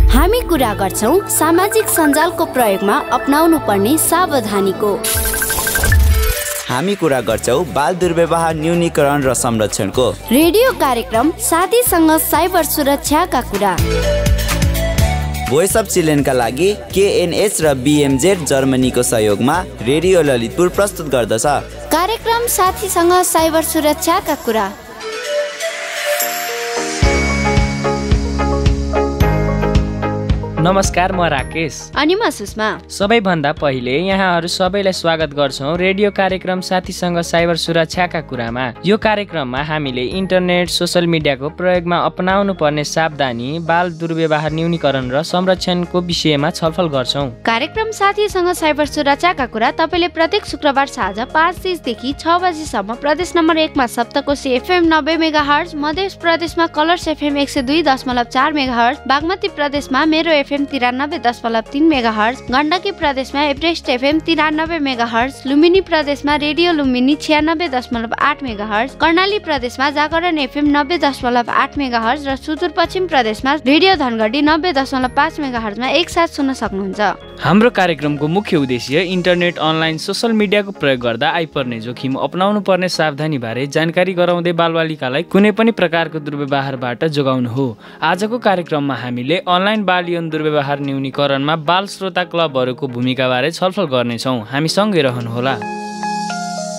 हामी कुरा गर्छौं सामाजिक सञ्जालको प्रयोगमा अपनाउनु पर्ने सावधानीको। हामी कुरा गर्छौं बाल दुर्व्यवहार न्यूनीकरण र संरक्षणको। रेडियो कार्यक्रम साथीसँग साइबर सुरक्षाका कुरा। भोइस अफ चिल्ड्रेनका लागि KNH र BMZ जर्मनीको सहयोगमा रेडियो ललितपुर प्रस्तुत गर्दछ कार्यक्रम साथीसँग साइबर सुरक्षाका कुरा। नमस्कार, म राकेश अनि म सुषमा। सबैभन्दा पहिले यहाँहरू सबैलाई स्वागत गर्छौं रेडियो कार्यक्रम साथीसँग साइबर सुरक्षाका कुरामा। यो कार्यक्रममा हामीले इन्टरनेट सोशल मिडियाको प्रयोगमा अपनाउनु पर्ने सावधानी, बाल दुर्व्यवहार न्यूनीकरण र संरक्षणको विषयमा छलफल गर्छौं। कार्यक्रम साथीसँग साइबर सुरक्षाका कुरा तपाईले प्रत्येक शुक्रबार साँझ 5:30 देखि 6 बजेसम्म प्रदेश नम्बर 1 मा सप्तकोशी FM 90 मेगाहर्ज, मध्य प्रदेशमा कलर्स FM 102.4 मेगाहर्ज, बागमती प्रदेशमा मेरो FM 93.3 मेगाहर्ज, गण्डकी प्रदेशमा एभरेस्ट FM 93 मेगाहर्ज, लुम्बिनी प्रदेशमा रेडियो लुम्बिनी 96.8 मेगाहर्ज, कर्णाली प्रदेशमा जागरण FM 90.8 मेगाहर्ज र सुदूरपश्चिम प्रदेशमा रेडियो धनगढी 90.5 मेगाहर्जमा एकसाथ सुन्न सक्नुहुन्छ। हाम्रो कार्यक्रमको मुख्य उद्देश्य इन्टरनेट, अनलाइन, सोशल मिडियाको प्रयोग गर्दा आइपर्ने जोखिम, अपनाउनु पर्ने सावधानी बारे जानकारी गराउँदै बालबालिकालाई कुनै पनि प्रकारको दुर्व्यवहारबाट जोगाउनु हो। आजको कार्यक्रममा हामीले अनलाइन बाल यौन दुर्व्यवहार न्यूनीकरणमा बाल श्रोता क्लबहरूको भूमिकाबारे छलफल गर्नेछौँ। हामी सँगै रहनुहोला।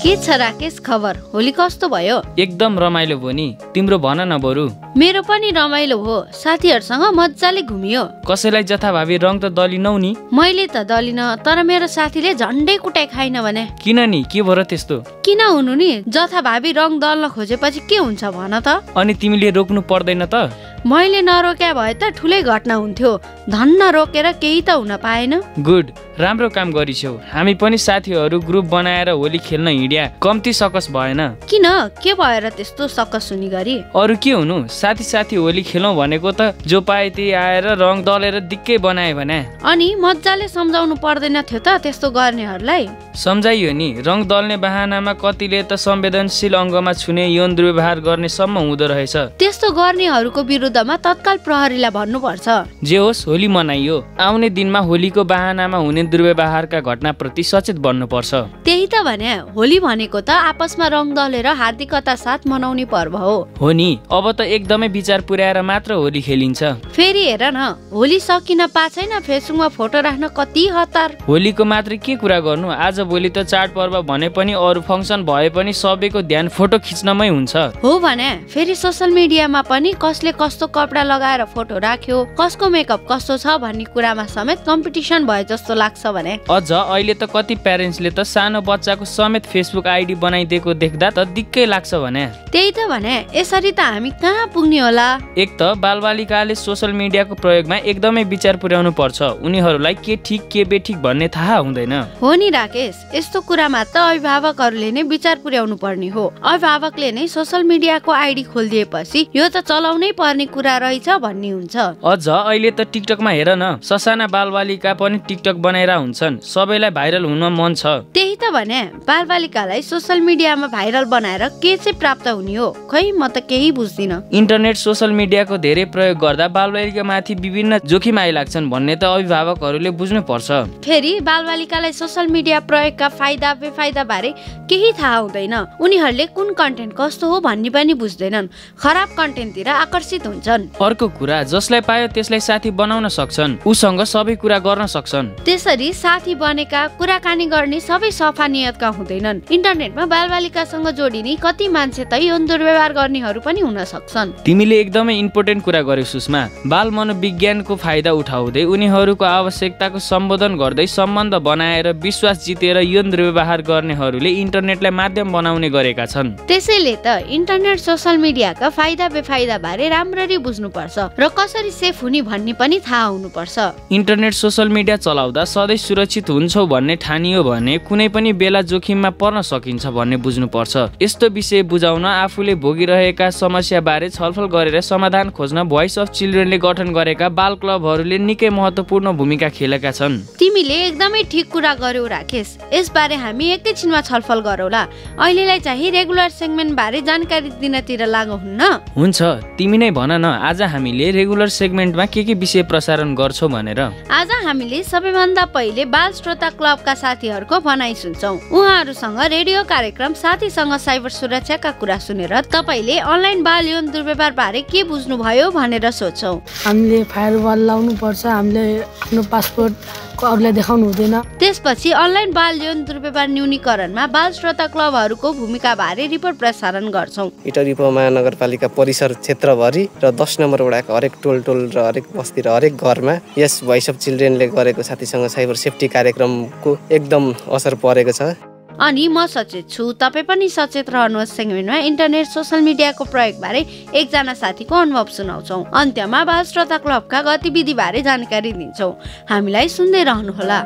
के छ राकेश खबर? होली कस्तो भयो? एकदम रमाइलो भयो नि, तिम्रो भन न बरु। मेरो पनि रमाइलो हो, साथीहरुसँग मज्जाले घुमियो। कसैलाई जथाभावी रङ त दलिनौ नि? मैले त दलिन, तर मेरो साथीले झन्डै कुटाइ खाइन भने। किन नि, के भएर त्यस्तो? किन हुनु नि, जथाभावी रङ दल्न खोजेपछि के हुन्छ भन त? अनि तिमीले रोक्नु पर्दैन त? मैले नरोक्या भए त ठुलै घटना हुन्थ्यो, धन्न रोकेर केही त हुन पाएन। गुड, राम्रो काम गरिछौ। हामी पनि साथीहरू ग्रुप बनाएर होली खेल्न हिँड्या, कम्ती सकस भएन। किन, के भएर त्यस्तो सकस हुने गरी? अरु के हुनु, साथी होली खेलौँ भनेको त जो पाए त्यही आएर रङ दलेर दिक्कै बनाए भने। अनि मज्जाले सम्झाउनु पर्दैन थियो त त्यस्तो गर्नेहरूलाई? सम्झाइयो नि, रङ दल्ने बहानामा कतिले त संवेदनशील अङ्गमा छुने यौन दुर्व्यवहार गर्ने सम्म हुँदो रहेछ। त्यस्तो गर्नेहरूको विरुद्धमा तत्काल प्रहरीलाई भन्नुपर्छ। जे होस्, होली मनाइयो। आउने दिनमा होलीको बहानामा हुने दुर्व्यवहारका घटनाप्रति सचेत बन्नुपर्छ। त्यही त भने, होली भनेको त आपसमा रङ दलेर हार्दिकता साथ मनाउने पर्व हो नि। अब त एकदमै विचार पुर्याएर मात्र होली खेलिन्छ। फेरि हेर न, होली सकिन पाछैन फेसबुकमा फोटो राख्न कति हतार। होलीको मात्र के कुरा गर्नु, आज भोलि त चाडपर्व भने पनि अरू फङ्सन भए पनि सबैको ध्यान फोटो खिच्नमै हुन्छ। हो भने फेरि सोशल मिडियामा पनि कसले कस्तो कपडा लगाएर फोटो राख्यो, कसको मेकअप कस्तो छ भन्ने कुरामा समेत कम्पिटिसन भए जस्तो लाग्छ भने। अझ अहिले त कति प्यारेन्ट्सले त सानो बच्चाको समेत फेसबुक आइडी बनाइदिएको देख्दा त दिक्कै लाग्छ भने। त्यही त भने, यसरी त हामी कहाँ पुग्ने होला? एक त बालबालिकाले सोशल मिडियाको प्रयोगमा एकदमै विचार पुर्याउनु पर्छ। उनीहरूलाई के ठिक के बेठिक भन्ने थाहा हुँदैन। हो नि राकेश, यस्तो कुरामा त अभिभावकहरूले नै विचार पुर्याउनु पर्ने हो। अभिभावकले नै सोशल मिडियाको आइडी खोलिदिएपछि यो त चलाउनै पर्ने कुरा रहेछ भन्ने हुन्छ। अझ अहिले त टिकटकमा हेर न, ससाना बालबालिका पनि टिकटक बनाएर हुन्छन्। सबैलाई भाइरल हुन मन छ। त्यही त भने, बालबालिकालाई सोशल मिडियामा भाइरल बनाएर के चाहिँ प्राप्त हुने हो? खै म त केही बुझ्दिन। इन्टरनेट सोशल मिडियाको धेरै प्रयोग गर्दा बालबालिकामाथि विभिन्न जोखिम आइलाग्छन् भन्ने त अभिभावकहरूले बुझ्नु पर्छ। फेरि बालबालिकालाई सोशल मिडिया प्रयोगका फाइदा बेफाइदा बारे केही थाहा हुँदैन। उनीहरूले कुन कन्टेन्ट कस्तो हो भन्ने पनि बुझ्दैनन्, खराब कन्टेन्टतिर आकर्षित हुन्छन्। अर्को कुरा, जसलाई पायो त्यसलाई साथी बनाउन सक्छन्, उसँग सबै कुरा गर्न सक्छन्। त्यसरी साथी बनेका, कुराकानी गर्ने सबै सफा नियतका हुँदैनन्। इन्टरनेटमा बालबालिकासँग जोडिने कति मान्छे त यौन दुर्व्यवहार गर्नेहरू पनि हुन सक्छन्। तिमीले एकदमै इम्पोर्टेन्ट कुरा गर्यौ सुषमा। बाल मनोविज्ञानको फाइदा उठाउँदै उनीहरूको आवश्यकताको सम्बोधन गर्दै सम्बन्ध बनाएर विश्वास जितेर यौन दुर्व्यवहार गर्नेहरूले इन्टरनेटलाई माध्यम बनाउने गरेका छन्। त्यसैले त इन्टरनेट सोशल मिडियाका फाइदा बेफाइदा बारे राम्ररी बुझ्नुपर्छ र कसरी सेफ हुने भन्ने पनि थाहा हुनुपर्छ। इन्टरनेट सोशल मिडिया चलाउँदा सधैँ सुरक्षित हुन्छौ भन्ने ठानियो भने कुनै पनि पनि बेला जोखिममा पर्न सकिन्छ भन्ने बुझ्नुपर्छ। यस्तो विषय बुझाउन आफूले भोगिरहेका समस्याबारे छलफल गरेर समाधान खोज्न भोइस अफ चिल्ड्रेनले गठन गरेका बाल क्लबहरूले निकै महत्त्वपूर्ण भूमिका खेलेका छन्। तिमीले एकदमै ठिक कुरा गर्यौ राकेश। यसबारे हामी एकैछिनमा छलफल गरौँला। अहिलेलाई चाहिँ रेगुलर सेगमेन्ट बारे जानकारी दिनतिर लागौ हुन्न? हुन्छ, तिमी नै भन न, आज हामीले रेगुलर सेगमेन्टमा के विषय प्रसारण गर्छौ भनेर। आज हामीले सबैभन्दा पहिले बाल श्रोता क्लबका साथीहरूको भनाइ सुन्छौँ। उहाँहरूसँग रेडियो कार्यक्रम साथीसँग साइबर सुरक्षाका कुरा सुनेर तपाईँले अनलाइन बाल यौन दुर्व्यवहार बारे के बुझ्नुभयो भनेर सोध्छौँ। हामीले फायरवाल लाउनु पर्छ, हामीले आफ्नो पासपोर्ट अरूलाई देखाउनु हुँदैन। त्यसपछि अनलाइन बाल यौन दुर्व्यवहार न्यूनीकरणमा बाल श्रोता क्लबहरूको भूमिका बारे रिपोर्ट प्रसारण गर्छौँ। इटहरी उपमहानगरपालिका परिसर क्षेत्रभरि र 10 नम्बर वडाका हरेक टोल र हरेक बस्ती र हरेक घरमा यस भोइस अफ चिल्ड्रेनले गरेको साथीसँग साइबर सेफ्टी कार्यक्रमको एकदम असर परेको छ। अनि म सचेत छु, तपाईँ पनि सचेत रहनुहोस्। सेगमेन्टमा इन्टरनेट सोसल मिडियाको प्रयोगबारे एकजना साथीको अनुभव सुनाउँछौँ। अन्त्यमा बाल श्रोता क्लबका गतिविधि बारे जानकारी दिन्छौँ। हामीलाई सुन्दै रहनुहोला।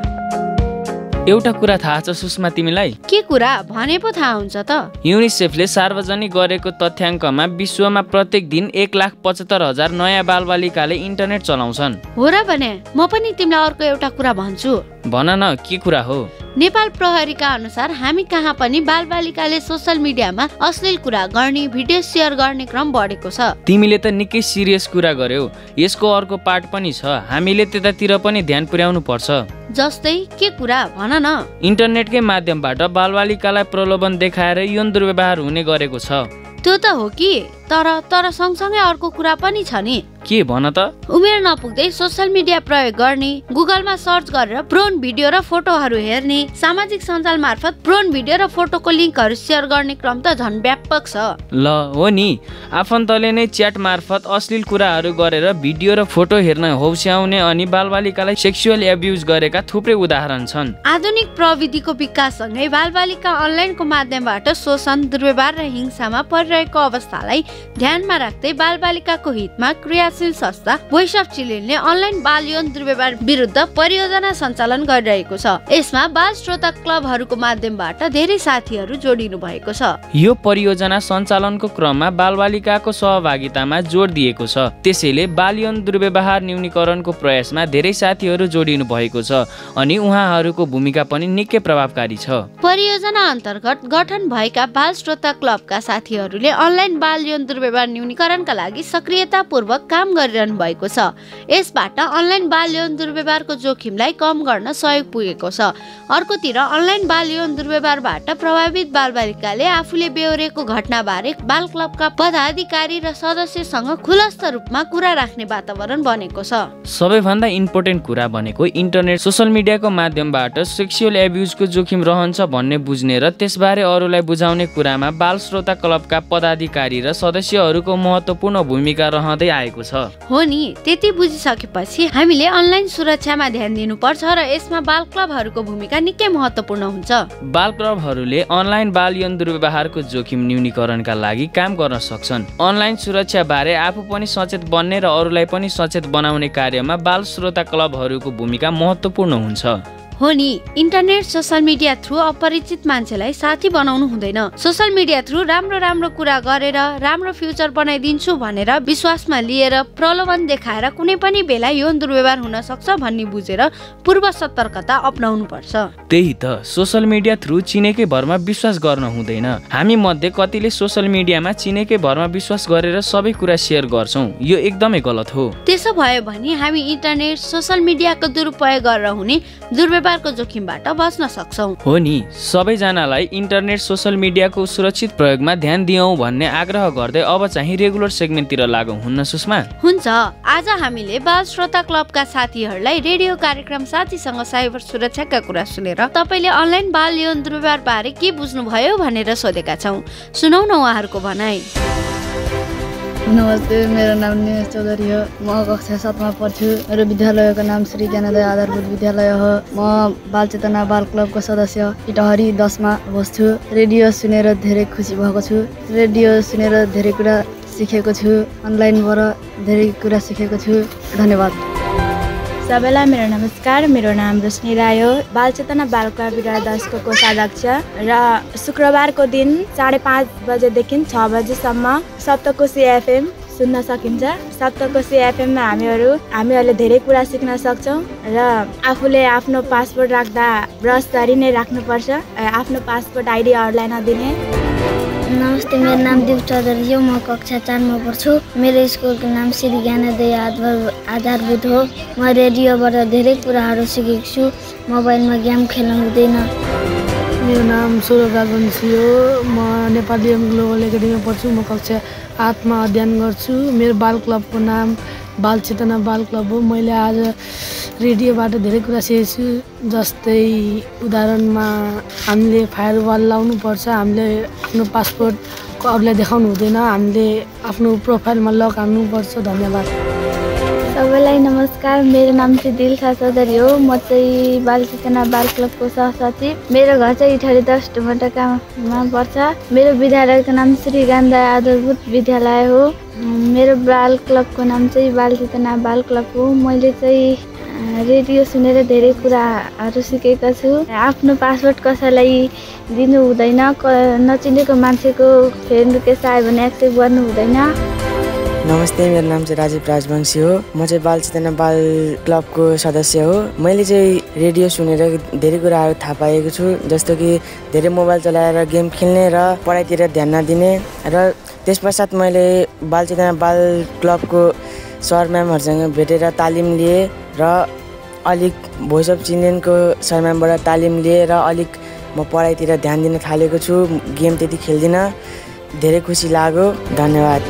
एउटा कुरा थाहा छ सुषमा तिमीलाई? के कुरा भने पो थाहा हुन्छ त? युनिसेफले सार्वजनिक गरेको तथ्याङ्कमा विश्वमा प्रत्येक दिन 1,75,000 नयाँ बालबालिकाले इन्टरनेट चलाउँछन्। हो र भने म पनि तिमीलाई अर्को एउटा कुरा भन्छु। भन न, के कुरा हो? नेपाल प्रहरीका अनुसार हामी कहाँ पनि बालबालिकाले सोसल मिडियामा अश्लील कुरा गर्ने, भिडियो सेयर गर्ने क्रम बढेको छ। तिमीले त निकै सिरियस कुरा गर्यौ। यसको अर्को पार्ट पनि छ, हामीले त्यतातिर पनि ध्यान पुर्याउनु पर्छ। जस्तै के कुरा भन न? इन्टरनेटकै माध्यमबाट बालबालिकालाई प्रलोभन देखाएर यौन दुर्व्यवहार हुने गरेको छ। त्यो त हो कि, तर सँगसँगै अर्को कुरा पनि छ नि। के भन त? उमेर नपुग्दै सोसल मिडिया प्रयोग गर्ने, गुगलमा सर्च गरेर प्रोन भिडियो र फोटोहरू हेर्ने, सामाजिक सञ्जाल मार्फत प्रोन भिडियो र फोटोको लिङ्कहरू सेयर गर्ने क्रम त झन् व्यापक छ। ल हो नि, आफन्तले नै च्याट मार्फत अश्लील कुराहरू गरेर भिडियो र फोटो हेर्न हौस्याउने अनि बालबालिकालाई सेक्सुअल एब्युज गरेका थुप्रै उदाहरण छन्। आधुनिक प्रविधिको विकाससँगै बालबालिका अनलाइनको माध्यमबाट शोषण, दुर्व्यवहार र हिंसामा परिरहेको अवस्थालाई ध्यानमा राख्दै बालबालिकाको हितमा क्रियाशील संस्था भोइस अफ चिल्ड्रेनले अनलाइन बाल यौन दुर्व्यवहार विरुद्ध परियोजना सञ्चालन गरिरहेको छ। यसमा बाल श्रोता क्लबहरूको माध्यमबाट धेरै साथीहरू जोडिनु भएको छ। यो परियोजना सञ्चालनको क्रममा बालबालिकाको सहभागितामा जोड दिएको छ। त्यसैले बाल यौन दुर्व्यवहार न्यूनीकरणको प्रयासमा धेरै साथीहरू जोडिनु भएको छ अनि उहाँहरूको भूमिका पनि निकै प्रभावकारी छ। परियोजना अन्तर्गत गठन भएका बाल श्रोता क्लबका साथीहरूले अनलाइन बाल यौन दुर्व्यवहार न्यूनीकरणका लागि सक्रियतापूर्वक काम गरिरहनु भएको छ। यसबाट अनलाइन बाल यौन दुर्व्यवहारको जोखिमलाई कम गर्न सहयोग पुगेको छ। अर्कोतिर अनलाइन बाल यौन दुर्व्यवहारबाट प्रभावित बालबालिकाले आफूले बेहोरेको घटनाबारे बाल क्लबका पदाधिकारी र सदस्यसँग खुलस्त रूपमा कुरा राख्ने वातावरण बनेको छ। सबैभन्दा इम्पोर्टेन्ट कुरा भनेको इन्टरनेट सोसल मिडियाको माध्यमबाट सेक्सुअल एब्युजको जोखिम रहन्छ भन्ने बुझ्ने र त्यसबारे अरूलाई बुझाउने कुरामा बाल श्रोता क्लबका पदाधिकारी र सदस्यहरूको महत्त्वपूर्ण भूमिका रहँदै आएको छ। हो नि, त्यति बुझिसकेपछि हामीले अनलाइन सुरक्षामा ध्यान दिनुपर्छ र यसमा बाल क्लबहरूको भूमिका निकै महत्त्वपूर्ण हुन्छ। बाल क्लबहरूले अनलाइन बाल यौन दुर्व्यवहारको जोखिम न्यूनीकरणका लागि काम गर्न सक्छन्। अनलाइन सुरक्षा बारे आफू पनि सचेत बन्ने र अरूलाई पनि सचेत बनाउने कार्यमा बाल श्रोता क्लबहरूको भूमिका महत्त्वपूर्ण हुन्छ। हो नि, इन्टरनेट सोसल मिडिया थ्रु अपरिचित मान्छेलाई साथी बनाउनु हुँदैन। सोसल मिडिया थ्रु राम्रो कुरा गरेर राम्रो फ्युचर बनाइदिन्छु भनेर विश्वासमा लिएर प्रलोभन देखाएर कुनै पनि बेला यौन दुर्व्यवहार हुन सक्छ भन्ने बुझेर पूर्व सतर्कता अपनाउनु पर्छ। त्यही त, सोसल मिडिया थ्रु चिनेकै भरमा विश्वास गर्न हुँदैन। हामी मध्ये कतिले सोसल मिडियामा चिनेकै भरमा विश्वास गरेर सबै कुरा सेयर गर्छौं। यो एकदमै गलत हो। त्यसो भयो भने हामी इन्टरनेट सोसल मिडियाको दुरुपयोग गरेर हुने दुर्व्यवहारको जोखिमबाट बच्न सक्छौं। हो नि, सबैजनालाई इन्टरनेट सोसल मिडियाको सुरक्षित प्रयोगमा ध्यान दियौं भन्ने आग्रह गर्दै अब चाहिँ रेगुलर सेगमेन्टतिर लागौं। हुन्न सुषमा? हुन्छ। आज हामीले बाल श्रोता क्लबका साथीहरूलाई रेडियो कार्यक्रम साथीसँग साइबर सुरक्षाका कुरा सुनेर तपाईले अनलाइन बाल यौन दुर्व्यवहार बारे के बुझ्नुभयो भनेर सोधेका छौं। सुनौ न उहाँहरूको भनाइ। नमस्ते, मेरो नाम निमेश चौधरी हो। म कक्षा 7 मा पढ्छु। मेरो विद्यालयको नाम श्री ज्ञानोदय आधारभूत विद्यालय हो। म बाल चेतना बाल क्लबको सदस्य इटहरी 10 मा बस्छु। रेडियो सुनेर धेरै खुसी भएको छु। रेडियो सुनेर धेरै कुरा सिकेको छु। अनलाइनबाट धेरै कुरा सिकेको छु। धन्यवाद। सबैलाई मेरो नमस्कार। मेरो नाम रोशनी राई हो। बाल चेतना बाल क्लब विराट 10 को कोषाध्यक्ष र शुक्रबारको दिन 5:30 बजेदेखि 6 बजेसम्म सप्तकोशी एफएम सुन्न सकिन्छ। सप्तकोशी एफएममा हामीहरूले धेरै कुरा सिक्न सक्छौँ र आफूले आफ्नो पासपोर्ट राख्दा ब्रसरी नै राख्नुपर्छ, आफ्नो पासपोर्ट आइडी अरूलाई नदिने। नमस्ते, मेरो नाम दिप चौधरी हो। म कक्षा 4 मा पढ्छु। मेरो स्कुलको नाम श्री ज्ञानोदय आधारभूत हो। म रेडियोबाट धेरै कुराहरू सिकेको छु। मोबाइलमा गेम खेल्नु हुँदैन। मेरो नाम सुरज वंशी हो। म नेपाली ग्लोबल एकाडेमीमा पढ्छु। म कक्षा 8 मा अध्ययन गर्छु। मेरो बाल क्लबको नाम बाल चेतना बाल क्लब हो। मैले आज रेडियोबाट धेरै कुरा सिकेको छु। जस्तै उदाहरणमा हामीले फायरवाल लाउनुपर्छ, हामीले आफ्नो पासपोर्ट अरूलाई देखाउनु हुँदैन, हामीले आफ्नो प्रोफाइलमा लक हाल्नुपर्छ। धन्यवाद। सबैलाई नमस्कार। मेरो नाम चाहिँ दिलसा चौधरी हो। म चाहिँ बाल चेतना बाल क्लबको सहसचिव। मेरो घर चाहिँ इटहरी 10 टुमटाकामा पर्छ। मेरो विद्यालयको नाम श्री ज्ञानोदय आधारभूत विद्यालय हो। मेरो बाल क्लबको नाम चाहिँ बाल चेतना बाल क्लब हो। मैले चाहिँ रेडियो सुनेर धेरै कुराहरू सिकेको छु। आफ्नो पासवर्ड कसैलाई दिनु हुँदैन, नचिनेको मान्छेको फ्रेन्ड रिक्वेस्ट आयो भने एक्सेप्ट गर्नु हुँदैन। नमस्ते, मेरो नाम चाहिँ राजीव राजवंशी हो। म चाहिँ बाल चेतना बाल क्लबको सदस्य हो। मैले चाहिँ रेडियो सुनेर धेरै कुराहरू थाहा पाएको छु, जस्तो कि धेरै मोबाइल चलाएर गेम खेल्ने र पढाइतिर ध्यान नदिने। र त्यसपश्चात मैले बाल चेतना बाल क्लबको सर म्यामहरूसँग भेटेर तालिम लिएँ र अलिक भोइस अफ चिल्ड्रेनको सर म्यामबाट तालिम लिएँ र अलिक म पढाइतिर ध्यान दिन थालेको छु। गेम त्यति खेल्दिनँ। धेरै खुसी लाग्यो। धन्यवाद।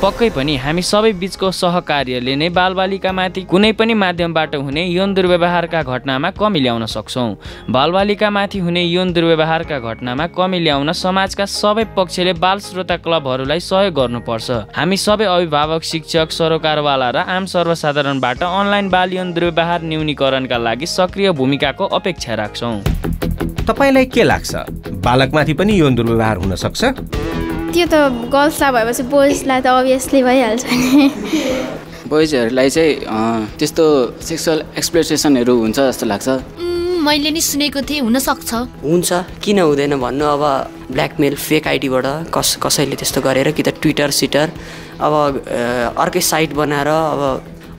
पक्कै पनि हामी सबै बीचको सहकार्यले नै बालबालिकामाथि कुनै पनि माध्यमबाट हुने यौन दुर्व्यवहारका घटनामा कमी ल्याउन सक्छौँ। बालबालिकामाथि हुने यौन दुर्व्यवहारका घटनामा कमी ल्याउन समाजका सबै पक्षले बाल श्रोता क्लबहरूलाई सहयोग गर्नुपर्छ। हामी सबै अभिभावक, शिक्षक, सरोकारवाला र आम सर्वसाधारणबाट अनलाइन बाल यौन दुर्व्यवहार न्यूनीकरणका लागि सक्रिय भूमिकाको अपेक्षा राख्छौँ। तपाईलाई के लाग्छ, बालकमाथि पनि यौन दुर्व्यवहार हुन सक्छ? त्यो त गर्ल्सलाई भएपछि बोइजलाई त अभियसली भइहाल्छ नि। बोइजहरूलाई चाहिँ त्यस्तो सेक्सुअल एक्सप्लोइटेसनहरू हुन्छ जस्तो लाग्छ। मैले नि सुनेको थिएँ, हुनसक्छ। हुन्छ, किन हुँदैन भन्नु। अब ब्ल्याकमेल फेक आइडीबाट कसैले त्यस्तो गरेर कि त ट्विटर अब अर्कै साइट बनाएर अब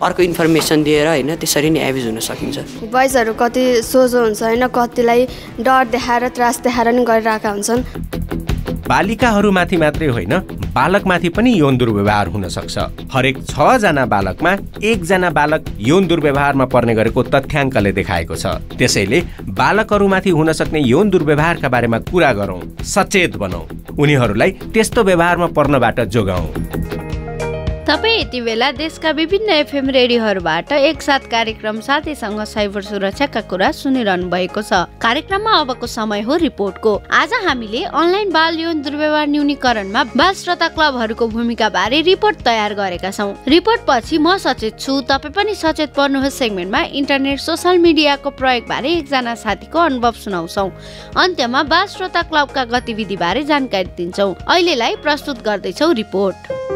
अर्को इन्फर्मेसन दिएर होइन, त्यसरी नै एब्युज हुन सकिन्छ। बोइजहरू कति सोझो हुन्छ होइन, कतिलाई डर देखाएर त्रास देखाएर नि गरिरहेका हुन्छन्। बालिकाहरूमाथि मात्रै होइन, बालकमाथि पनि यौन दुर्व्यवहार हुन सक्छ। हरेक 6 जना बालकमा 1 जना बालक यौन दुर्व्यवहारमा पर्ने गरेको तथ्याङ्कले देखाएको छ। त्यसैले बालकहरूमाथि हुन सक्ने यौन दुर्व्यवहारका बारेमा कुरा गरौँ, सचेत बनौँ, उनीहरूलाई त्यस्तो व्यवहारमा पर्नबाट जोगाउँ। तपाईँ यति बेला देशका विभिन्न एफएम रेडियोहरूबाट एकसाथ कार्यक्रम साथीसँग साइबर सुरक्षाका कुरा सुनिरहनु भएको छ। कार्यक्रममा अबको समय हो रिपोर्टको। आज हामीले अनलाइन बाल यौन दुर्व्यवहार न्यूनीकरणमा बाल श्रोता क्लबहरूको भूमिका बारे रिपोर्ट तयार गरेका छौँ। रिपोर्ट पछि म सचेत छु, तपाईँ पनि सचेत पर्नुहोस् सेगमेन्टमा इन्टरनेट सोसल मिडियाको प्रयोग बारे एकजना साथीको अनुभव सुनाउँछौँ। अन्त्यमा बाल श्रोता क्लबका गतिविधि बारे जानकारी दिन्छौँ। अहिलेलाई प्रस्तुत गर्दैछौँ रिपोर्ट।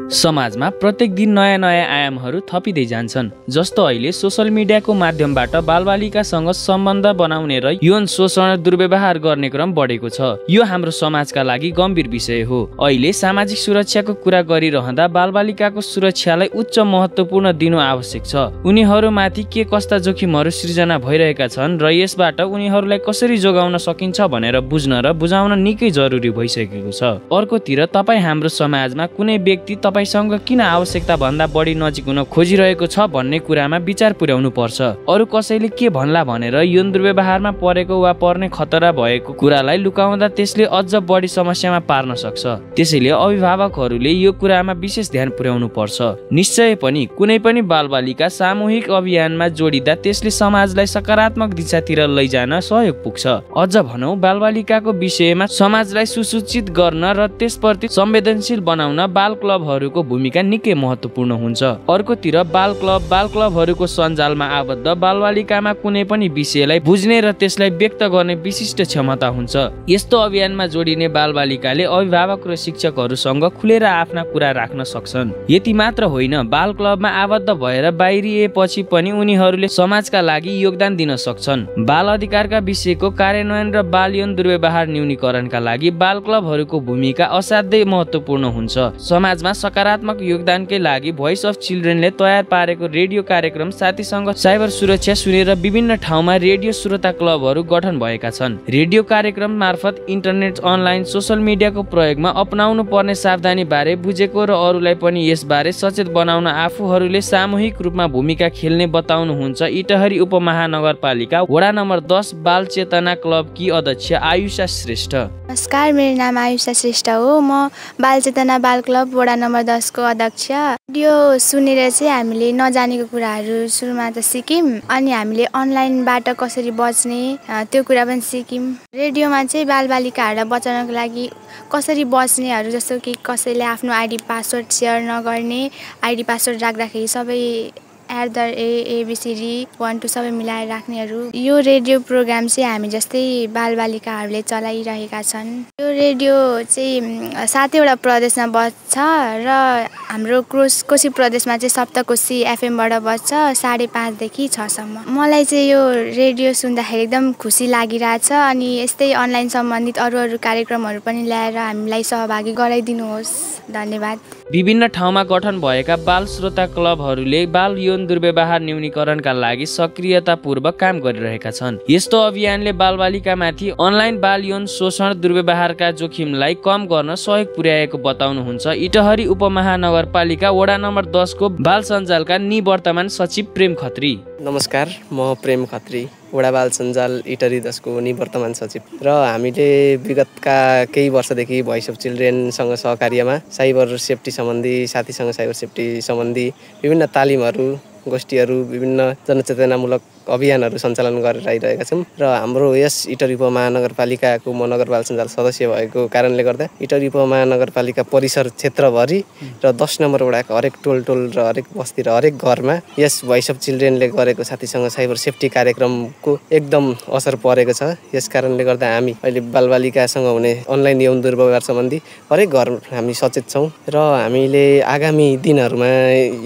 समाजमा प्रत्येक दिन नयाँ नयाँ आयामहरू थपिँदै जान्छन्। जस्तो अहिले सोसल मिडियाको माध्यमबाट बालबालिकासँग सम्बन्ध बनाउने र यौन शोषण दुर्व्यवहार गर्ने क्रम बढेको छ। यो हाम्रो समाजका लागि गम्भीर विषय हो। अहिले सामाजिक सुरक्षाको कुरा गरिरहँदा बालबालिकाको सुरक्षालाई उच्च महत्त्वपूर्ण दिनु आवश्यक छ। उनीहरूमाथि के कस्ता जोखिमहरू सृजना भइरहेका छन् र यसबाट उनीहरूलाई कसरी जोगाउन सकिन्छ भनेर बुझ्न र बुझाउन निकै जरुरी भइसकेको छ। अर्कोतिर तपाईँ हाम्रो समाजमा कुनै व्यक्ति तपाईसँग किन आवश्यकता भन्दा बढी नजिक हुन खोजिरहेको छ भन्ने कुरामा विचार पुर्याउनु पर्छ। अरू कसैले के भन्ला भनेर यौन दुर्व्यवहारमा परेको वा पर्ने खतरा भएको कुरालाई लुकाउँदा त्यसले अझ बढी समस्यामा पार्न सक्छ। त्यसैले अभिभावकहरूले यो कुरामा विशेष ध्यान पुर्याउनु पर्छ। निश्चय पनि कुनै पनि बालबालिका सामूहिक अभियानमा जोडिँदा त्यसले समाजलाई सकारात्मक दिशातिर लैजान सहयोग पुग्छ। अझ भनौँ, बालबालिकाको विषयमा समाजलाई सुसूचित गर्न र त्यसप्रति संवेदनशील बनाउन बाल क्लबहरू क्लबहरूको भूमिका निकै महत्त्वपूर्ण हुन्छ। अर्कोतिर बाल क्लबहरूको सञ्जालमा आबद्ध बालबालिकामा कुनै पनि विषयलाई बुझ्ने र त्यसलाई व्यक्त गर्ने विशिष्ट क्षमता हुन्छ। यस्तो अभियानमा जोडिने बालबालिकाले अभिभावक र शिक्षकहरूसँग खुलेर आफ्ना कुरा राख्न सक्छन्। यति मात्र होइन, बाल क्लबमा आबद्ध भएर बाहिरिएपछि पनि उनीहरूले समाजका लागि योगदान दिन सक्छन्। बाल अधिकारका विषयको कार्यान्वयन र बाल यौन दुर्व्यवहार न्यूनीकरणका लागि बाल क्लबहरूको भूमिका असाध्यै महत्त्वपूर्ण हुन्छ। समाजमा सकारात्मक योगदानकै लागि भोइस अफ चिल्ड्रेनले तयार पारेको रेडियो कार्यक्रम साथीसँग साइबर सुरक्षा सुनेर विभिन्न ठाउँमा रेडियो श्रोता क्लबहरू गठन भएका छन्। रेडियो कार्यक्रम मार्फत इन्टरनेट, अनलाइन, सोसल मिडियाको प्रयोगमा अपनाउनु पर्ने सावधानी बारे बुझेको र अरूलाई पनि यसबारे सचेत बनाउन आफूहरूले सामूहिक रूपमा भूमिका खेल्ने बताउनुहुन्छ इटहरी उपमहानगरपालिका वडा नम्बर 10 बाल चेतना क्लबकी अध्यक्ष आयुषा श्रेष्ठ। नमस्कार, मेरो नाम आयुषा श्रेष्ठ हो। म बाल चेतना बाल क्लब वडा नम्बर 10 को अध्यक्ष। रेडियो सुनेर चाहिँ हामीले नजानेको कुराहरू सुरुमा त सिक्यौँ, अनि हामीले अनलाइनबाट कसरी बच्ने त्यो कुरा पनि सिक्यौँ। रेडियोमा चाहिँ बालबालिकाहरूलाई बचाउनको लागि कसरी बच्नेहरू, जस्तो कि कसैले आफ्नो आइडी पासवर्ड सेयर नगर्ने, आइडी पासवर्ड राख्दाखेरि सबै ABCD 1 2 सबै मिलाएर राख्नेहरू। यो रेडियो प्रोग्राम चाहिँ हामी जस्तै बालबालिकाहरूले चलाइरहेका छन्। यो रेडियो चाहिँ 7वटा प्रदेशमा बज्छ र हाम्रो कोशी प्रदेशमा चाहिँ सप्तकोशी FM-बाट बज्छ 5:30 देखि 6 सम्म। मलाई चाहिँ यो रेडियो सुन्दाखेरि एकदम खुसी लागिरहेछ, अनि यस्तै अनलाइन सम्बन्धित अरू कार्यक्रमहरू पनि ल्याएर हामीलाई सहभागी गराइदिनुहोस्। धन्यवाद। विभिन्न ठाउँमा गठन भएका बाल श्रोता क्लबहरूले बाल यौन दुर्व्यवहार न्यूनीकरणका लागि सक्रियतापूर्वक काम गरिरहेका छन्। यस्तो अभियानले बालबालिकामाथि अनलाइन बाल यौन शोषण दुर्व्यवहारका जोखिमलाई कम गर्न सहयोग पुर्याएको बताउनुहुन्छ इटहरी उपमहानगरपालिका वडा नम्बर 10 को बाल सञ्जालका निवर्तमान सचिव प्रेम खत्री। नमस्कार, म प्रेम खत्री, वडा बाल सञ्जाल इटहरी 10 को निवर्तमान सचिव। र हामीले विगतका केही वर्षदेखि भोइस अफ चिल्ड्रेनसँग सहकार्यमा साइबर सेफ्टी सम्बन्धी, साथीसँग साइबर सेफ्टी सम्बन्धी विभिन्न तालिमहरू, गोष्ठीहरू, विभिन्न जनचेतनामूलक अभियानहरू सञ्चालन गरेर आइरहेका छौँ। र हाम्रो यस इटहरी उपमहानगरपालिकाको म नगरपाल सञ्जाल सदस्य भएको कारणले गर्दा इटहरी उपमहानगरपालिका परिसर क्षेत्रभरि र 10 नम्बर वडाका हरेक टोल र हरेक बस्ती र हरेक घरमा यस भोइस अफ चिल्ड्रेनले गरेको साथीसँग साइबर सेफ्टी कार्यक्रमको एकदम असर परेको छ। यस कारणले गर्दा हामी अहिले बालबालिकासँग हुने अनलाइन यौन दुर्व्यवहार सम्बन्धी हरेक घर हामी सचेत छौँ र हामीले आगामी दिनहरूमा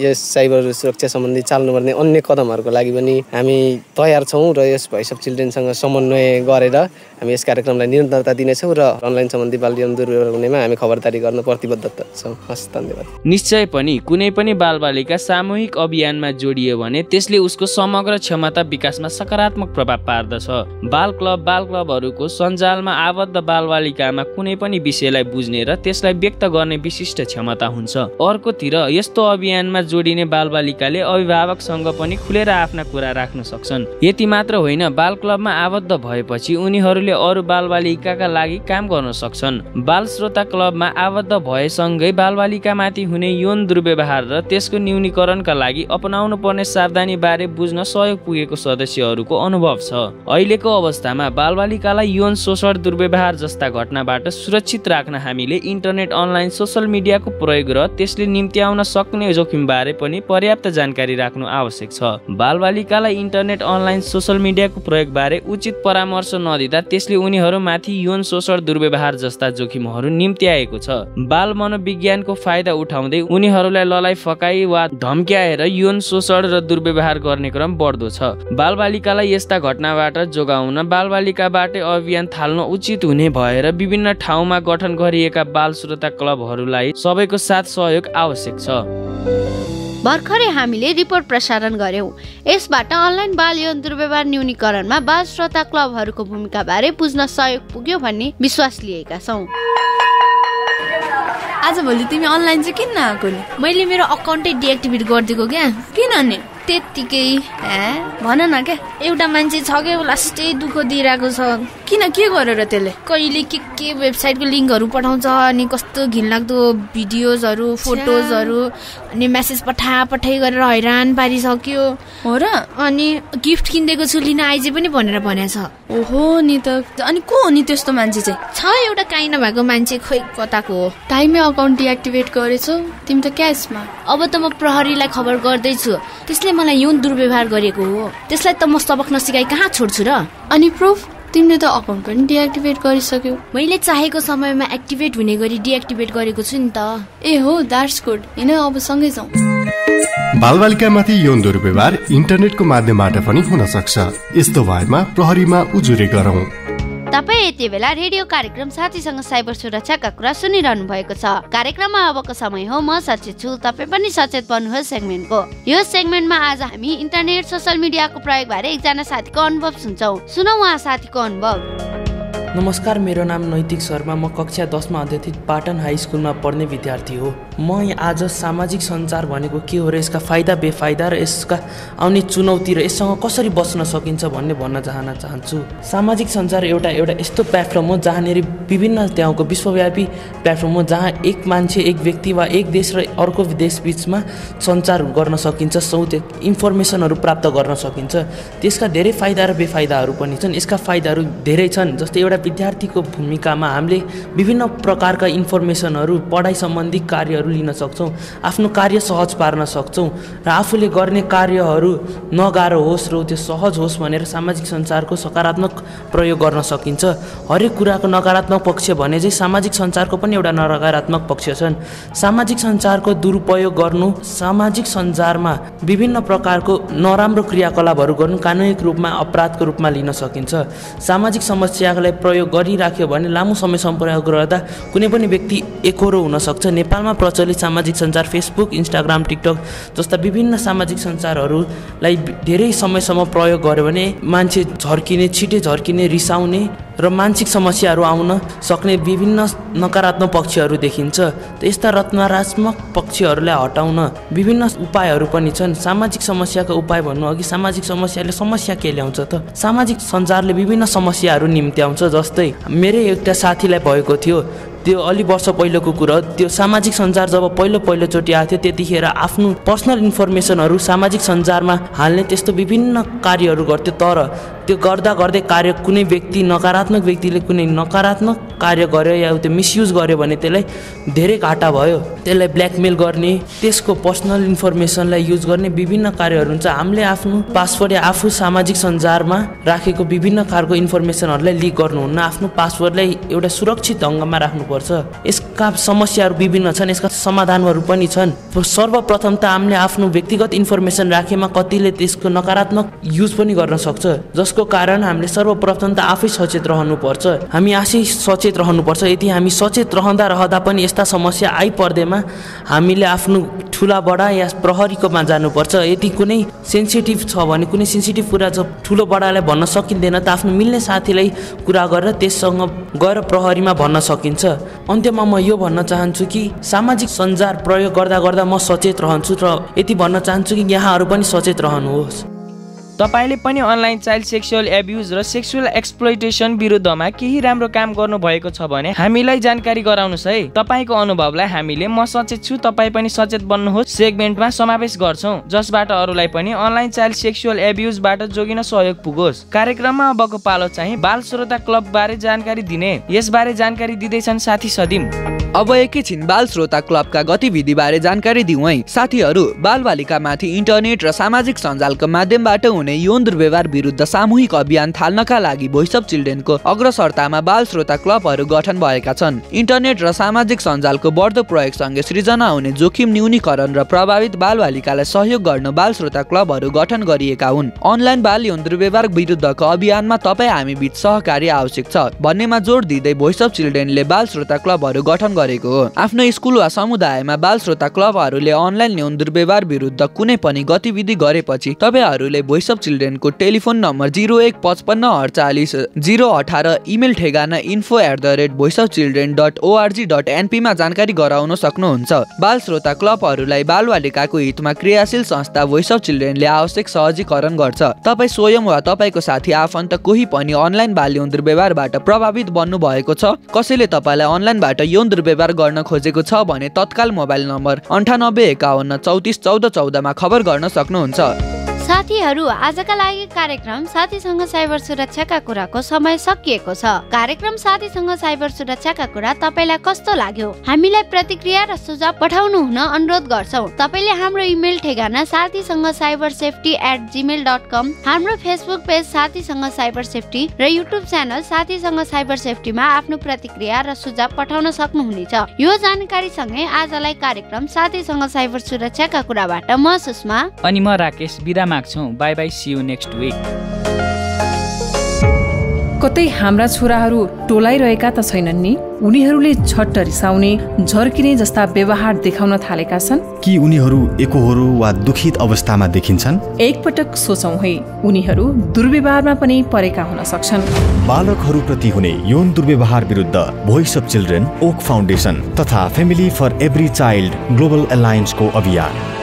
यस साइबर सुरक्षा सम्बन्धी चाल्नुपर्ने अन्य कदमहरूको लागि पनि हामी तयार छौँ र यस भोइस अफ चिल्ड्रेनसँग समन्वय गरेर हामी यस कार्यक्रमलाई निरन्तरता दिनेछौँ र अनलाइन सम्बन्धी बाल यौन दुर्व्यवहार हुनेमा हामी खबरदारी गर्न प्रतिबद्ध छौँ। हस्, धन्यवाद। निश्चय पनि कुनै पनि बालबालिका सामूहिक अभियानमा जोडियो भने त्यसले उसको समग्र क्षमता विकासमा सकारात्मक प्रभाव पार्दछ। बाल क्लबहरूको सञ्जालमा आबद्ध बालबालिकामा कुनै पनि विषयलाई बुझ्ने र त्यसलाई व्यक्त गर्ने विशिष्ट क्षमता हुन्छ। अर्कोतिर यस्तो अभियानमा जोडिने बालबालिकाले अभिभावकसँग पनि खुलेर आफ्ना कुरा राख्न सक्छन्। यति मात्र होइन, बाल क्लबमा आबद्ध भएपछि उनीहरूले अरू बालबालिकाका लागि काम गर्न सक्छन्। बाल श्रोता क्लबमा आबद्ध भएसँगै बालबालिकामाथि हुने यौन दुर्व्यवहार र त्यसको न्यूनीकरणका लागि अपनाउनु पर्ने सावधानी बारे बुझ्न सहयोग पुगेको सदस्यहरूको अनुभव छ। अहिलेको अवस्थामा बालबालिकालाई यौन शोषण दुर्व्यवहार जस्ता घटनाबाट सुरक्षित राख्न हामीले इन्टरनेट, अनलाइन, सोसल मिडियाको प्रयोग र त्यसले निम्त्याउन सक्ने जोखिमबारे पनि पर्याप्त जानकारी राख्नु आवश्यक छ। बालबालिकालाई इन्टरनेट, अनलाइन, सोसल मिडियाको प्रयोगबारे उचित परामर्श नदिँदा त्यसले उनीहरूमाथि यौन शोषण दुर्व्यवहार जस्ता जोखिमहरू निम्त्याएको छ। बाल मनोविज्ञानको फाइदा उठाउँदै उनीहरूलाई ललाई फकाई वा धम्क्याएर यौन शोषण र दुर्व्यवहार गर्ने क्रम बढ्दो छ। बालबालिकालाई यस्ता घटनाबाट जोगाउन बालबालिकाबाटै अभियान थाल्न उचित हुने भएर विभिन्न ठाउँमा गठन गरिएका बाल श्रोता क्लबहरूलाई सबैको साथ सहयोग आवश्यक छ। भर्खरै हामीले रिपोर्ट प्रसारण गर्यौं। यसबाट अनलाइन बाल यौन दुर्व्यवहार न्यूनीकरणमा बाल श्रोता क्लबहरूको भूमिका बारे बुझ्न सहयोग पुग्यो भन्ने विश्वास लिएका छौं। आज भोलि तिमी अनलाइन चाहिँ किन नआएको नि? मैले मेरो अकाउन्टै डिएक्टिभेट गरिदिएको क्या। किन नि? त्यत्तिकै भन न क्या एउटा मान्छे छ क्या लास्टै दुःख दिइरहेको छ। किन के गरेर त्यसले? कहिले के वेबसाइटको लिङ्कहरू पठाउँछ अनि कस्तो घिनलाग्दो भिडियोजहरू फोटोजहरू अनि मेसेज पठाइ गरेर हैरान पारिसक्यो हो र। अनि गिफ्ट किनिदिएको छु लिन आइजे पनि भनेर भनेछ। ओहो नि त। अनि को हो नि त्यस्तो मान्छे चाहिँ? छ एउटा काहीँ नभएको मान्छे, खोइ कताको हो। टाइममै अकाउन्ट डिएक्टिभेट गरेछौ तिमी त क्यासमा। अब त म प्रहरीलाई खबर गर्दैछु, त्यसले मलाई यौन दुर्व्यवहार गरेको हो। त्यसलाई त म सबक नसिकाइ कहाँ छोड्छु र। अनि प्रुफ? तिमीले त अकाउन्ट पनि डिएक्टिभेट गरिसक्यौ। मैले चाहेको समयमा एक्टिभेट हुने गरी डिएक्टिभेट गरेको छु नि त। ए हो, द्याट्स गुड। हिँड अब सँगै जाउँ। बालबालिकामाथि यौन दुर्व्यवहार इन्टरनेटको माध्यमबाट पनि हुन सक्छ। यस्तो भएमा प्रहरीमा उजुरी गरौँ। तपाईँ यति बेला रेडियो कार्यक्रम साथीसँग साइबर सुरक्षाका कुरा सुनिरहनु भएको छ। कार्यक्रममा अबको समय हो म सचेत छु तपाईँ पनि सचेत बन्नुहोस् सेगमेन्टको। यो सेगमेन्टमा आज हामी इन्टरनेट सोसल मिडियाको प्रयोग बारे एकजना साथीको अनुभव सुन्छौँ। सुनौ उहाँ साथीको अनुभव। नमस्कार, मेरो नाम नैतिक शर्मा। म कक्षा 10 मा अध्ययित पाटन हाई स्कुलमा पढ्ने विद्यार्थी हो। म आज सामाजिक सञ्चार भनेको के हो र यसका फाइदा बेफाइदा र यसका आउने चुनौती र यससँग कसरी बच्न सकिन्छ भन्ने भन्न चाहन्छु। सामाजिक सञ्चार एउटा यस्तो प्लेटफर्म हो जहाँनिर विभिन्न ठाउँको विश्वव्यापी प्लेटफर्म हो जहाँ एक मान्छे, एक व्यक्ति वा एक देश र अर्को देश बिचमा सञ्चार गर्न सकिन्छ, इन्फर्मेसनहरू प्राप्त गर्न सकिन्छ। त्यसका धेरै फाइदा र बेफाइदाहरू पनि छन्। यसका फाइदाहरू धेरै छन्, जस्तै एउटा विद्यार्थीको भूमिकामा हामीले विभिन्न प्रकारका इन्फर्मेसनहरू, पढाइ सम्बन्धी कार्यहरू लिन सक्छौँ, आफ्नो कार्य सहज पार्न सक्छौँ र आफूले गर्ने कार्यहरू नगाह्रो होस् र त्यो सहज होस् भनेर सामाजिक सञ्चारको सकारात्मक प्रयोग गर्न सकिन्छ। हरेक कुराको नकारात्मक पक्ष भने चाहिँ सामाजिक सञ्चारको पनि एउटा नकारात्मक पक्ष छन्। सामाजिक सञ्चारको दुरुपयोग गर्नु, सामाजिक सञ्चारमा विभिन्न प्रकारको नराम्रो क्रियाकलापहरू गर्नु कानुनिक रूपमा अपराधको रूपमा लिन सकिन्छ। सामाजिक समस्यालाई प्रयोग गरिराख्यो भने लामो समयसम्म प्रयोग गर्दा कुनै पनि व्यक्ति एकोरो हुन सक्छ। नेपालमा प्रचलित सामाजिक सञ्चार फेसबुक, इन्स्टाग्राम, टिकटक जस्ता विभिन्न सामाजिक सञ्चारहरूलाई धेरै समयसम्म प्रयोग गर्यो भने मान्छे छिटै झर्किने, रिसाउने र मानसिक समस्याहरू आउन सक्ने विभिन्न नकारात्मक पक्षहरू देखिन्छ। त यस्ता नकारात्मक पक्षहरूलाई हटाउन विभिन्न उपायहरू पनि छन्। सामाजिक समस्याको उपाय भन्नु अघि सामाजिक समस्याले समस्या के ल्याउँछ त? सामाजिक सञ्चारले विभिन्न समस्याहरू निम्त्याउँछ। जस्तै मेरै एउटा साथीलाई भएको थियो, त्यो अलि वर्ष पहिलोको कुरा। त्यो सामाजिक सञ्चार जब पहिलोचोटि आएको थियो त्यतिखेर आफ्नो पर्सनल इन्फर्मेसनहरू सामाजिक सञ्चारमा हाल्ने त्यस्तो विभिन्न कार्यहरू गर्थ्यो। तर त्यो गर्दै कार्य कुनै व्यक्ति, नकारात्मक व्यक्तिले कुनै नकारात्मक कार्य गर्यो या त्यो मिसयुज गर्यो भने त्यसलाई धेरै घाटा भयो। त्यसलाई ब्ल्याकमेल गर्ने, त्यसको पर्सनल इन्फर्मेसनलाई युज गर्ने विभिन्न कार्यहरू हुन्छ। हामीले आफ्नो पासवर्ड या आफू सामाजिक सञ्चारमा राखेको विभिन्न खालको इन्फर्मेसनहरूलाई लिक गर्नुहुन्न। आफ्नो पासवर्डलाई एउटा सुरक्षित ढङ्गमा राख्नुपर्छ। यसका समस्याहरू विभिन्न छन्, यसका समाधानहरू पनि छन्। सर्वप्रथम त हामीले आफ्नो व्यक्तिगत इन्फर्मेसन राखेमा कतिले त्यसको नकारात्मक युज पनि गर्न सक्छ, जसको कारण हामीले सर्वप्रथम त आफै सचेत रहनुपर्छ। हामी आफै सचेत रहनुपर्छ। यदि हामी सचेत रहँदा पनि यस्ता समस्या आइपर्दैमा हामीले आफ्नो ठुला बडा या प्रहरीकोमा जानुपर्छ। यदि कुनै सेन्सिटिभ छ भने, कुनै सेन्सिटिभ कुरा ठुलो बडालाई भन्न सकिँदैन त आफ्नो मिल्ने साथीलाई कुरा गरेर त्यससँग गएर प्रहरीमा भन्न सकिन्छ। अन्त्यमा म यो भन्न चाहन्छु कि सामाजिक सञ्चार प्रयोग गर्दा म सचेत रहन्छु र यति भन्न चाहन्छु कि यहाँहरू पनि सचेत रहनुहोस्। तपाईले पनि अनलाइन चाइल्ड सेक्सुअल एब्युज र सेक्सुअल एक्सप्लोइटेसन विरुद्धमा केही राम्रो काम गर्नुभएको छ भने हामीलाई जानकारी गराउनुहोस् है। तपाईँको अनुभवलाई हामीले म सचेत छु तपाईँ पनि सचेत बन्नुहोस् सेगमेन्टमा समावेश गर्छौँ, जसबाट अरूलाई पनि अनलाइन चाइल्ड सेक्सुअल एब्युजबाट जोगिन सहयोग पुगोस्। कार्यक्रममा अबको पालो चाहिँ बाल श्रोता क्लब बारे जानकारी दिने। यसबारे जानकारी दिँदैछन् साथी सदिम। अब एकैछिन बाल श्रोता क्लबका गतिविधि बारे जानकारी दिउँ है। साथीहरू, बालबालिकामाथि इन्टरनेट र सामाजिक सञ्जालको माध्यमबाट हुने यौन दुर्व्यवहार विरुद्ध सामूहिक अभियान थाल्नका लागि भोइस अफ चिल्ड्रेनको अग्रसरतामा बाल श्रोता क्लबहरू गठन भएका छन्। इन्टरनेट र सामाजिक सञ्जालको बढ्दो प्रयोगसँगै सृजना हुने जोखिम न्यूनीकरण र प्रभावित बालबालिकालाई सहयोग गर्न बाल श्रोता क्लबहरू गठन गरिएका हुन्। अनलाइन बाल यौन दुर्व्यवहार विरुद्धको अभियानमा तपाईँ हामी बीच सहकारी आवश्यक छ भन्नेमा जोड दिँदै भोइस अफ चिल्ड्रेनले बाल श्रोता क्लबहरू गठन गरेको हो। आफ्नो स्कुल वा समुदायमा बाल श्रोता क्लबहरूले अनलाइन यौन दुर्व्यवहार विरुद्ध कुनै पनि गतिविधि गरेपछि तपाईहरूले भोइस अफ चिल्ड्रेनको टेलिफोन नम्बर 0155480018 इमेल ठेगाना info@voiceofchildren.org.np मा जानकारी गराउन सक्नुहुन्छ। बाल श्रोता क्लबहरूलाई बालबालिकाको हितमा क्रियाशील संस्था भोइस अफ चिल्ड्रेनले आवश्यक सहजीकरण गर्छ। तपाईँ स्वयं वा तपाईँको साथी आफन्त कोही पनि अनलाइन बाल यौन दुर्व्यवहारबाट प्रभावित बन्नु भएको छ, कसैले तपाईँलाई अनलाइनबाट यौन दुर्व्यवहार गर्न खोजेको छ भने तत्काल मोबाइल नम्बर 9851 34 14 14 मा खबर गर्न सक्नुहुन्छ। साथीहरू, आजका लागि कार्यक्रम साथीसँग साइबर सुरक्षाका कुराको समय सकिएको छ। कार्यक्रम साथीसँग साइबर सुरक्षाका कुरा तपाईलाई कस्तो लाग्यो? हामीलाई प्रतिक्रिया र सुझाव पठाउनु हुन अनुरोध गर्छौं। तपाईले हाम्रो इमेल ठेगाना sathisangacybersafety@gmail.com, हाम्रो फेसबुक पेज साथीसँग साइबर सेफ्टी र युट्युब च्यानल साथीसँग साइबर सेफ्टीमा आफ्नो प्रतिक्रिया र सुझाव पठाउन सक्नुहुनेछ। यो जानकारी सँगै आजलाई कार्यक्रम साथीसँग साइबर सुरक्षाका कुराबाट म सुषमा अनि म राकेश बिदा माग्छौं। Bye bye, see you next week. कतै हाम्रा छोराहरू टोलाइरहेका त छैनन् नि? उनीहरूले झट्ट रिसाउने, झर्किने जस्ता व्यवहार देखाउन थालेका छन् कि उनीहरू एकोहोरो वा दुखित अवस्थामा देखिन्छन्? एकपटक सोचौं है, उनीहरू दुर्व्यवहारमा पनि परेका हुन सक्छन्। बालकहरूप्रति हुने यौन दुर्व्यवहार विरुद्ध Voice of Children, Oak Foundation तथा Family for Every Child Global एलायन्सको अभियान।